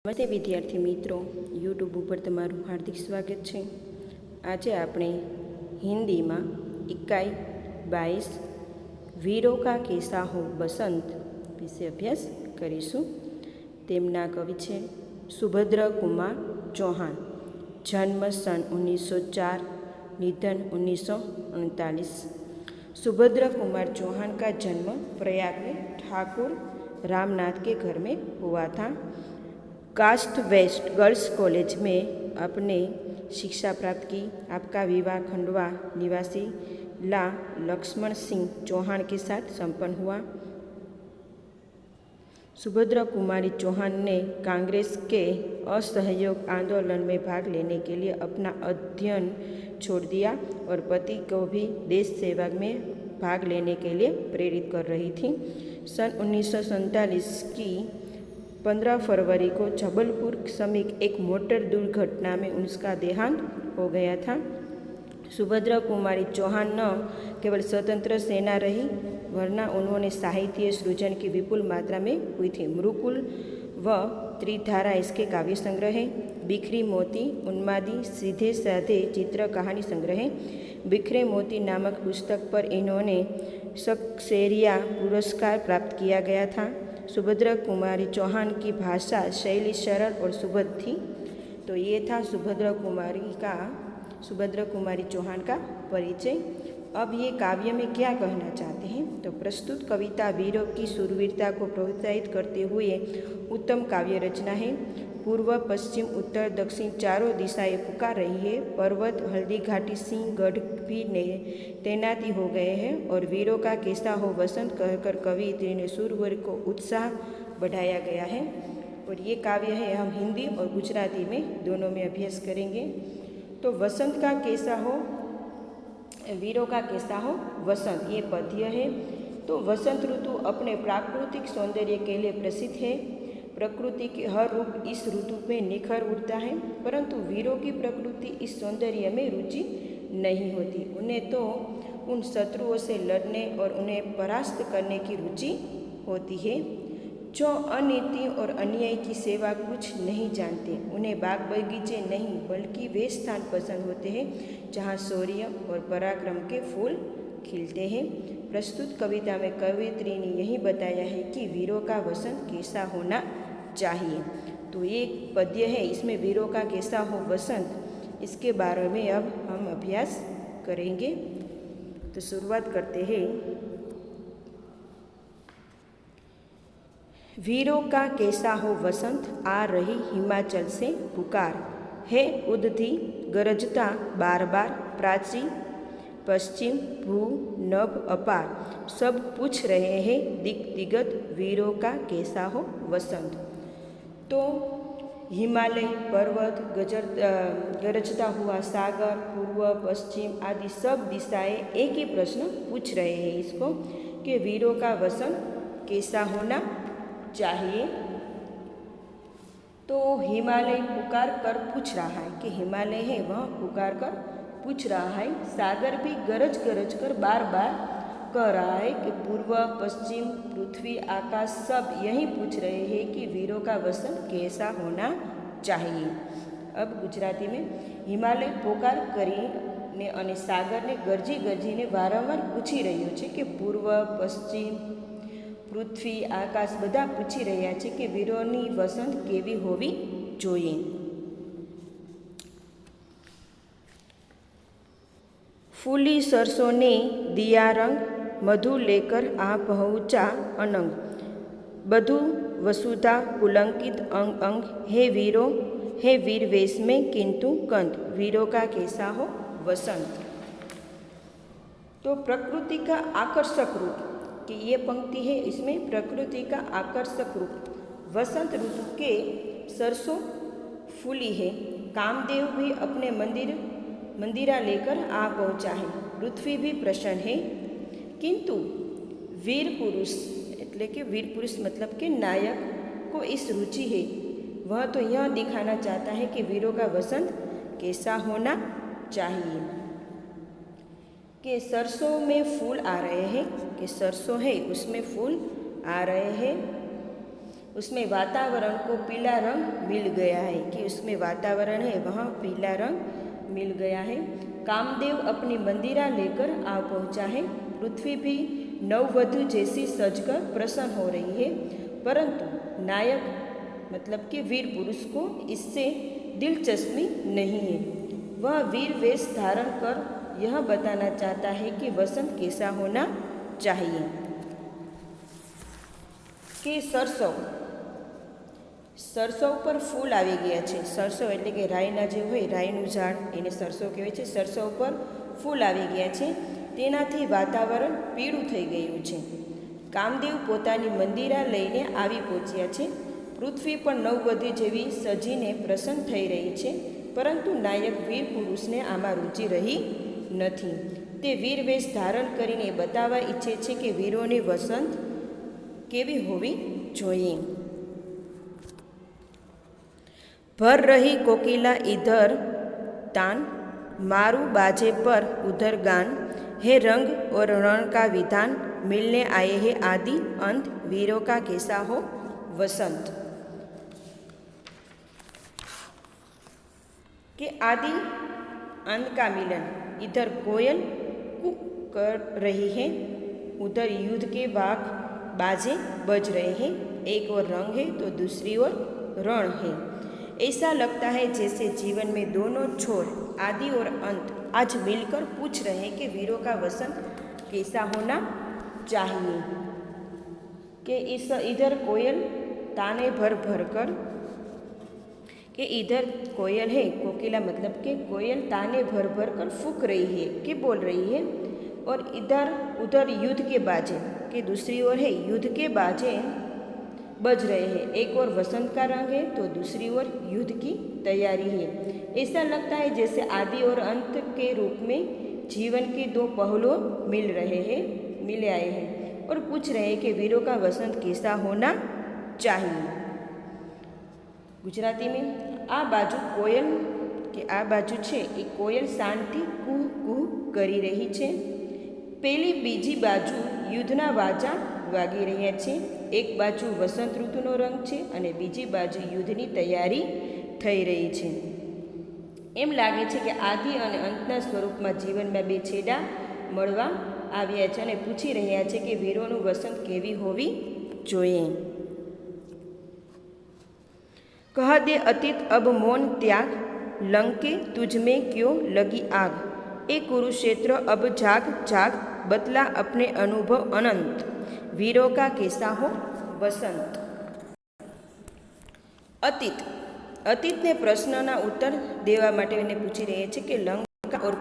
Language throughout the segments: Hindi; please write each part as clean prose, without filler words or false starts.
નમસ્તે વિદ્યાર્થી મિત્રો, યુટ્યુબ ઉપર તમારું હાર્દિક સ્વાગત છે। આજે આપણે હિન્દીમાં इकाई 22 વીરો કા કેસા હો બસંત વિશે અભ્યાસ કરીશું। તેમના કવિ છે સુભદ્ર કુમાર ચૌહાણ। જન્મ सन 1904, निधन 1939। सुभद्र कुमार चौहान का जन्म प्रयाग में ठाकुर रामनाथ के घर में हुआ था। कास्ट वेस्ट गर्ल्स कॉलेज में अपने शिक्षा प्राप्त की। आपका विवाह खंडवा निवासी ला लक्ष्मण सिंह चौहान के साथ संपन्न हुआ। सुभद्रा कुमारी चौहान ने कांग्रेस के असहयोग आंदोलन में भाग लेने के लिए अपना अध्ययन छोड़ दिया और पति को भी देश सेवा में भाग लेने के लिए प्रेरित कर रही थी। सन 1947 की 15 फरवरी को जबलपुर समीप एक मोटर दुर्घटना में उनका देहांत हो गया था। सुभद्रा कुमारी चौहान न केवल स्वतंत्र सेना रही, वरना उन्होंने साहित्य सृजन की विपुल मात्रा में हुई थी। मृकुल व त्रिधारा इसके काव्य संग्रह है। बिखरी मोती, उन्मादी, सीधे साधे चित्र कहानी संग्रह है। बिखरे मोती नामक पुस्तक पर इन्होंने शक्सेरिया पुरस्कार प्राप्त किया गया था। सुभद्रा कुमारी चौहान की भाषा शैली सरल और सुबोध थी। तो ये था सुभद्रा कुमारी चौहान का परिचय। अब ये काव्य में क्या कहना चाहते हैं, तो प्रस्तुत कविता वीरों की शूरवीरता को प्रोत्साहित करते हुए उत्तम काव्य रचना है। पूर्व पश्चिम उत्तर दक्षिण चारों दिशाएं पुकार रही है। पर्वत, हल्दी घाटी, सिंह गढ़ भी तैनाती हो गए हैं और वीरों का कैसा हो वसंत कहकर कवियत्री ने सूरवीर को उत्साह बढ़ाया गया है। और ये काव्य है, हम हिंदी और गुजराती में दोनों में अभ्यास करेंगे। तो वसंत का कैसा हो, वीरों का कैसा हो वसंत, ये पद्य है। तो वसंत ऋतु अपने प्राकृतिक सौंदर्य के लिए प्रसिद्ध है। प्रकृति के हर रूप इस ऋतु में निखर उठता है, परंतु वीरों की प्रकृति इस सौंदर्य में रुचि नहीं होती। उन्हें तो उन शत्रुओं से लड़ने और उन्हें परास्त करने की रुचि होती है जो अनीति और अन्याय की सेवा कुछ नहीं जानते। उन्हें बाग बगीचे नहीं बल्कि वे स्थान पसंद होते हैं जहाँ शौर्य और पराक्रम के फूल खिलते हैं। प्रस्तुत कविता में कवियत्री ने यही बताया है कि वीरों का वसंत कैसा होना चाहिए। तो ये पद्य है, इसमें वीरों का कैसा हो वसंत, इसके बारे में अब हम अभ्यास करेंगे। तो शुरुआत करते हैं। वीरों का कैसा हो वसंत, आ रही हिमाचल से पुकार है उद्धि गरजता बार बार, प्राची पश्चिम भू नभ अपार, सब पूछ रहे हैं दिग दिगत वीरों का कैसा हो वसंत। तो हिमालय, पर्वत, गरजता हुआ सागर, पूर्व पश्चिम आदि सब दिशाएं एक ही प्रश्न पूछ रहे हैं इसको कि वीरों का वसंत कैसा होना चाहिए। तो हिमालय पुकार कर पूछ रहा है कि हिमालय है वह पुकार कर पूछ रहा है। सागर भी गरज गरज कर बार बार कह रहा है कि पूर्व पश्चिम पृथ्वी आकाश सब यही पूछ रहे हैं कि वीरों का वसंत कैसा होना चाहिए। अब गुजराती में हिमालय पोकार કરીને અને સાગરને ગરજી ગરજીને વારંવાર પૂછી રહ્યો છે કે પૂર્વ પશ્ચિમ પૃથ્વી આકાશ બધા પૂછી રહ્યા છે કે વીરોની વસંત કેવી હોવી જોઈએ। फूली सरसों ने दिया रंग, मधु लेकर आ पहुँचा अनंग, बधु वसुधा पुलंकित अंग अंग, हे वीरों हे वीर वेश में किंतु कंत, वीरों का कैसा हो वसंत। तो प्रकृति का आकर्षक रूप, कि ये पंक्ति है इसमें प्रकृति का आकर्षक रूप। वसंत ऋतु के सरसों फूली है, कामदेव भी अपने मंदिरा लेकर आ पहुँचा है, पृथ्वी भी प्रसन्न है, किंतु वीर पुरुष એટલે કે वीर पुरुष मतलब कि नायक को इस रुचि है, वह तो यह दिखाना चाहता है कि वीरों का वसंत कैसा होना चाहिए। कि सरसों में फूल आ रहे हैं, कि सरसों है उसमें फूल आ रहे हैं, उसमें वातावरण को पीला रंग मिल गया है, कि उसमें वातावरण है वहाँ पीला रंग मिल गया है। कामदेव अपनी मंदिरा लेकर आ पहुँचा है। पृथ्वी भी नववधु जैसी सजकर प्रसन्न हो रही है, परंतु नायक मतलब कि वीर पुरुष को इससे दिलचस्पी नहीं है। वह वीर वेश धारण कर यह बताना चाहता है कि वसंत कैसा होना चाहिए। कि સરસવ પર ફૂલ આવી ગયા છે। સરસવ એટલે કે રાઈના જે હોય રાઈનું ઝાડ એને સરસવ કહેવાય છે। સરસવ પર ફૂલ આવી ગયા છે, તેનાથી વાતાવરણ પીળું થઈ ગયું છે। કામદેવ પોતાની મંદિરા લઈને આવી પહોંચ્યા છે। પૃથ્વી પણ નવવધુ જેવી સજીને પ્રસન્ન થઈ રહી છે, પરંતુ નાયક વીર પુરુષને આમાં રુચિ રહી નથી। તે વીર વેશ ધારણ કરીને બતાવવા ઈચ્છે છે કે વીરોની વસંત કેવી હોવી જોઈએ। भर रही कोकिला इधर तान, मारू बाजे पर उधर गान, है रंग और रण का विधान, मिलने आए हैं आदि अंत, वीरों का कैसा हो वसंत। कि आदि अंत का मिलन। इधर कोयल कूक कर रही है, उधर युद्ध के बाजे बज रहे हैं। एक और रंग है तो दूसरी ओर रण है। ऐसा लगता है जैसे जीवन में दोनों छोर आदि और अंत आज मिलकर पूछ रहे हैं कि वीरों का वसंत कैसा होना चाहिए। कि इधर कोयल ताने भर भर कर, कि इधर कोयल है, कोकिला मतलब कि कोयल ताने भर भर कर फूंक रही है कि बोल रही है, और इधर उधर युद्ध के बाजे, कि दूसरी ओर है युद्ध के बाजे बज रहे हैं। एक और वसंत का रंग है तो दूसरी ओर युद्ध की तैयारी है। ऐसा लगता है जैसे आदि और अंत के रूप में जीवन के दो पहलू मिल आए हैं और पूछ रहे हैं कि वीरों का वसंत कैसा होना चाहिए। गुजराती में आ बाजू कोयल के आ बाजू छे ए कोयल शांति कुह कुह करी रही छे, पेली बीजी बाजू युद्धना वाजा वागी रह्या छे। एक बाजू वसंत ऋतुनो रंग छे अने बीजी बाजू युद्धनी तैयारी थई रही छे। एम लागे छे कि आदि अने अंतना स्वरूपमां जीवनमां बे छेड़ा मळवा आव्या छे अने पूछी रह्या छे कि वीरोनुं वसंत केवी होवी जोईए। कह दे अतीत अब मौन त्याग, लंके तुझ में क्यों लगी आग, ए कुरुक्षेत्र अब जाग जाग, बतला अपने अनुभव अनंत, वीरों का कैसा हो वसंत। अतीत ने प्रश्नना उत्तर देवा माटे एने पूछी रहे छे कि लंका और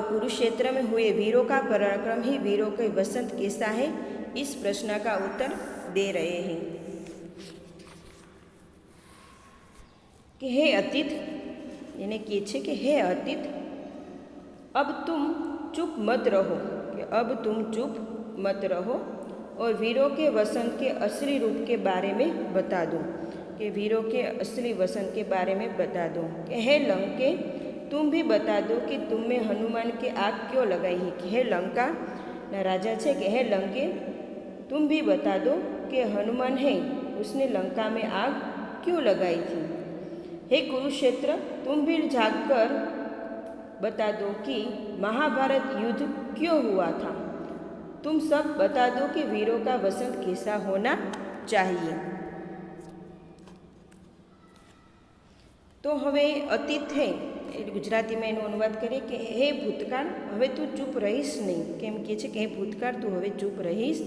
कुरुक्षेत्र में हुए वीरों का पराक्रम ही वीरों के वसंत कैसा है, इस प्रश्न का उत्तर दे रहे हैं। कि हे अतीत, એને કહે છે કે હે અતીત, अब तुम चुप मत रहो, कि अब तुम चुप मत रहो और वीरों के वसंत के असली रूप के बारे में बता दो, कि वीरों के असली वसंत के बारे में बता दो। कि हे लंके, तुम भी बता दो कि तुम में हनुमान की आग क्यों लगाई है। कि हे लंका ना राजा छे, कि हे लंके, तुम भी बता दो कि हनुमान है उसने लंका में आग क्यों लगाई थी। हे कुरुक्षेत्र, तुम भी जागकर बता दो कि महाभारत युद्ध क्यों हुआ था। तुम सब बता दो कि वीरों का वसंत कैसा होना चाहिए। तो हवे अतीत है गुजराती में एनो अनुवाद करिए कि हे भूतकाल, हवे तू चूप रहीश नहीं। केम कहे छे कि हे भूतकाल, तू हवे चूप रहीश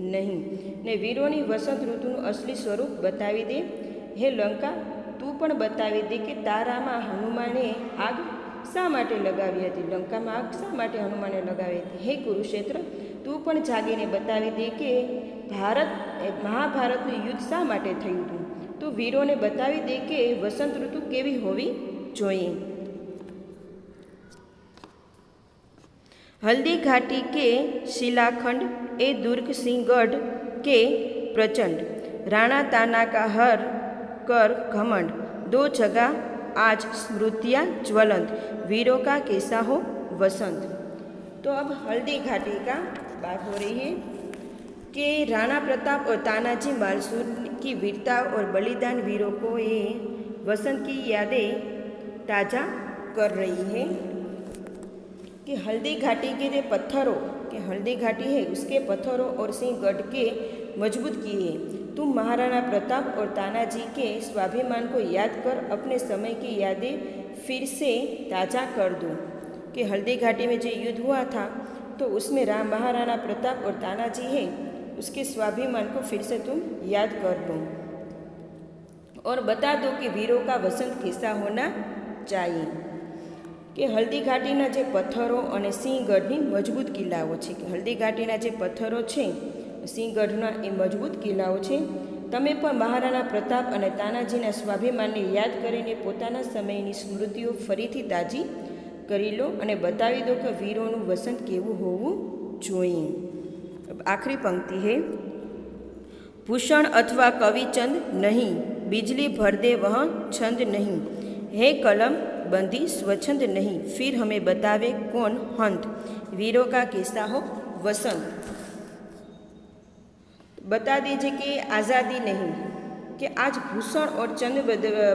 नहीं ने वीरोनी वसंत ऋतुनुं असली स्वरूप बतावी दे। हे लंका, तू पण बतावी दे कि तारामां हनुमाने आग शा माटे लगावी हती, लंकामां आग शा माटे हनुमाने लगावी हती। हे कुरुक्षेत्र, तू पण जागीने बतावी दे कि महाभारतनुं युद्ध शा माटे थयुं हतुं। तू वीरोने बतावी दे कि वसंत ऋतु केवी होवी जोईए। हल्दी घाटी के शिलाखंड, ए दुर्ग सिंहगढ़ के प्रचंड, राणा ताना का हर कर घमंड, दो जगह आज स्मृतियाँ ज्वलंत, वीरों का कैसा हो वसंत। तो अब हल्दी घाटी का बात हो रही है कि राणा प्रताप और तानाजी मालसूर की वीरता और बलिदान वीरों को ये वसंत की यादें ताज़ा कर रही है कि हल्दी घाटी के जो पत्थरों के हल्दी घाटी है उसके पत्थरों और सिंह गढ़ के मजबूत किए। तुम महाराणा प्रताप और तानाजी के स्वाभिमान को याद कर अपने समय की यादें फिर से ताज़ा कर दो। कि हल्दी घाटी में जो युद्ध हुआ था तो उसमें महाराणा प्रताप और तानाजी है उसके स्वाभिमान को फिर से तुम याद कर दो और बता दो कि वीरों का वसंत कैसा होना चाहिए। कि हल्दी घाटीना जे पत्थरों और सिंहगढ़नी मजबूत किल्लाओ छे कि हल्दी घाटीना जे पत्थरों छे सिंहगढ़ना ए मजबूत किल्लाओ छे। तमे पण महाराणा प्रताप और तानाजीना स्वाभिमानने याद करीने पोताना समयनी स्मृतिओ फरीथी ताजी करी लो और बतावी दो कि वीरों वसंत केवुं होवुं जोईए। अब आखिरी पंक्ति है, भूषण अथवा कविचंद नहीं, बिजली भर दे वह छंद नहीं, है कलम बंदी स्वच्छंद नहीं, फिर हमें बतावे कौन हंत, वीरों का कैसा हो वसंत। बता दीजिए कि आज़ादी नहीं, कि आज भूषण और चंद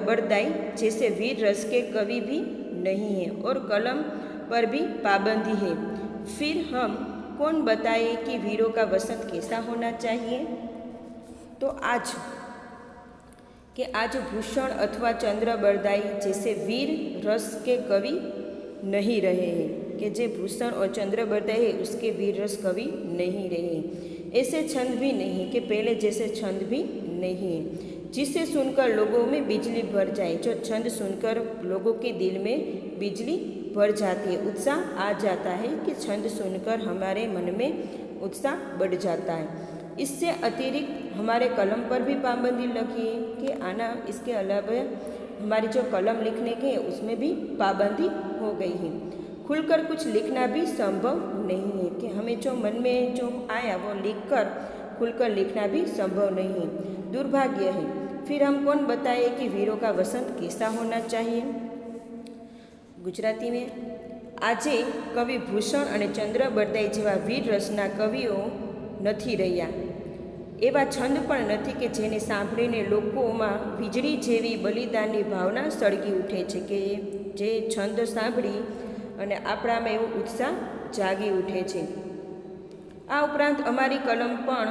बरदाई जैसे वीर रस के कवि भी नहीं है और कलम पर भी पाबंदी है, फिर हम कौन बताए कि वीरों का वसंत कैसा होना चाहिए। तो आज कि आज भूषण अथवा चंद्र बरदाई जैसे वीर रस के कवि नहीं रहे हैं, कि जे भूषण और चंद्र बरदाई है उसके वीर रस कवि नहीं रहे। ऐसे छंद भी नहीं कि पहले जैसे छंद भी नहीं है जिसे सुनकर लोगों में बिजली भर जाए। जो छंद सुनकर लोगों के दिल में बिजली भर जाती है, उत्साह आ जाता है कि छंद सुनकर हमारे मन में उत्साह बढ़ जाता है। इससे अतिरिक्त हमारे कलम पर भी पाबंदी लगी है कि आना इसके अलावा हमारी जो कलम लिखने की है उसमें भी पाबंदी हो गई है। खुलकर कुछ लिखना भी संभव नहीं है कि हमें जो मन में जो आया वो लिखकर खुलकर लिखना भी संभव नहीं है, दुर्भाग्य है। फिर हम कौन बताए कि वीरों का वसंत कैसा होना चाहिए। गुजराती में आजे कवि भूषण और चंद्र बरदाई जेवा वीर रसना कविओ नहीं रह्या, एवा छंद पण नथी कि जेने सांभळीने लोकोमां वीजળી जेवी बलिदाननी भावना सळगी उठे छे, कि जे छंद सांभળી અને આપણામાં એવો ઉત્સાહ જાગી ઉઠે છે। આ ઉપરાંત અમારી કલમ પણ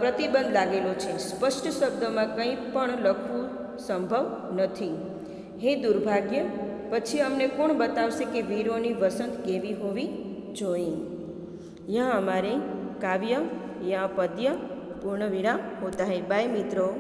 પ્રતિબંધ લાગેલો છે, સ્પષ્ટ શબ્દોમાં કંઈ પણ લખવું સંભવ નથી। હે દુર્ભાગ્ય, પછી અમને કોણ બતાવશે કે વીરોની વસંત કેવી હોવી જોઈએ। यहाँ हमारे काव्य या पद्य पूर्ण विराम होता है। बाय मित्रों।